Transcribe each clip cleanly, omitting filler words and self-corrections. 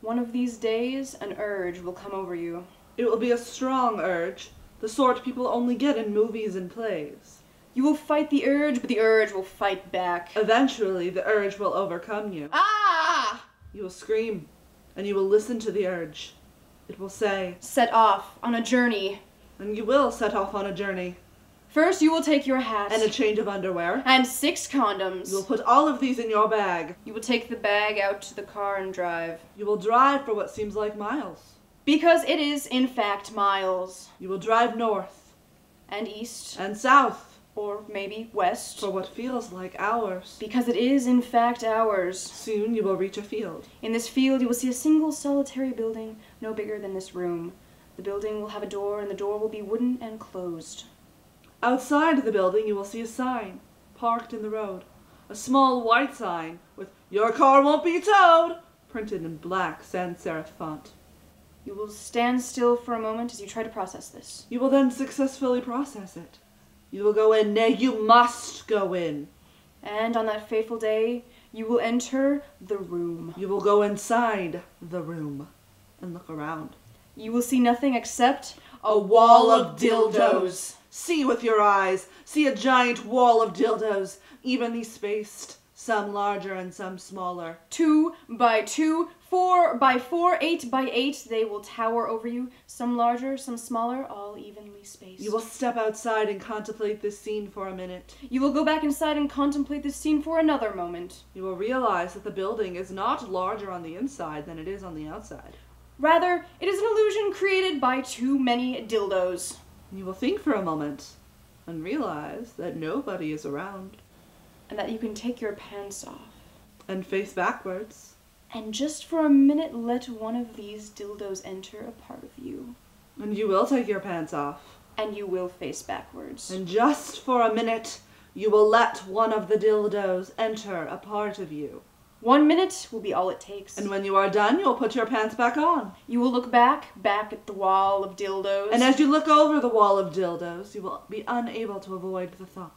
One of these days, an urge will come over you. It will be a strong urge, the sort people only get in movies and plays. You will fight the urge, but the urge will fight back. Eventually, the urge will overcome you. Ah! You will scream, and you will listen to the urge. It will say, "Set off on a journey." and you will set off on a journey. First, you will take your hat. And a change of underwear. And 6 condoms. You will put all of these in your bag. You will take the bag out to the car and drive. You will drive for what seems like miles. Because it is, in fact, miles. You will drive north. And east. And south. Or maybe west. For what feels like hours. Because it is, in fact, hours. Soon you will reach a field. In this field, you will see a single solitary building, no bigger than this room. The building will have a door, and the door will be wooden and closed. Outside the building, you will see a sign, parked in the road. A small white sign with "Your car won't be towed" printed in black sans serif font. You will stand still for a moment as you try to process this. You will then successfully process it. You will go in. Nay, you must go in. And on that fateful day, you will enter the room. You will go inside the room and look around. You will see nothing except a wall of dildos. See with your eyes. See a giant wall of dildos, evenly spaced, some larger and some smaller. 2 by 2, 4 by 4, 8 by 8, they will tower over you, some larger, some smaller, all evenly spaced. You will step outside and contemplate this scene for a minute. You will go back inside and contemplate this scene for another moment. You will realize that the building is not larger on the inside than it is on the outside. Rather, it is an illusion created by too many dildos. You will think for a moment and realize that nobody is around. And that you can take your pants off. And face backwards. And just for a minute let one of these dildos enter a part of you. And you will take your pants off. And you will face backwards. And just for a minute you will let one of the dildos enter a part of you. 1 minute will be all it takes. And when you are done, you will put your pants back on. You will look back at the wall of dildos. And as you look over the wall of dildos, you will be unable to avoid the thought.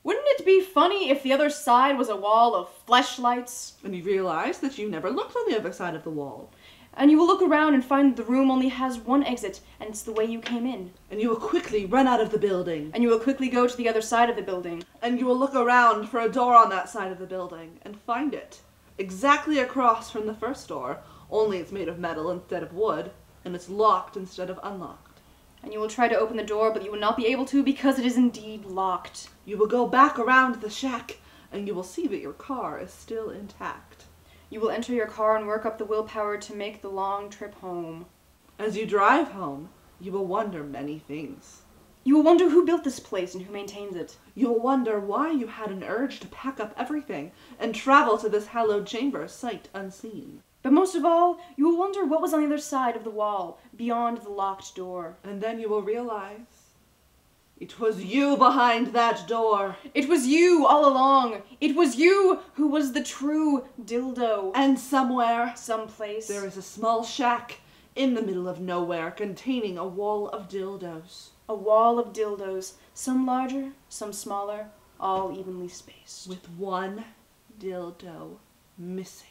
Wouldn't it be funny if the other side was a wall of fleshlights? And you realize that you never looked on the other side of the wall. And you will look around and find the room only has one exit, and it's the way you came in. And you will quickly run out of the building. And you will quickly go to the other side of the building. And you will look around for a door on that side of the building, and find it. Exactly across from the first door, only it's made of metal instead of wood, and it's locked instead of unlocked. And you will try to open the door, but you will not be able to because it is indeed locked. You will go back around the shack, and you will see that your car is still intact. You will enter your car and work up the willpower to make the long trip home. As you drive home, you will wonder many things. You will wonder who built this place and who maintains it. You will wonder why you had an urge to pack up everything and travel to this hallowed chamber sight unseen. But most of all, you will wonder what was on the other side of the wall, beyond the locked door. And then you will realize it was you behind that door. It was you all along. It was you who was the true dildo. And somewhere, someplace, there is a small shack in the middle of nowhere containing a wall of dildos. A wall of dildos, some larger, some smaller, all evenly spaced. With one dildo missing.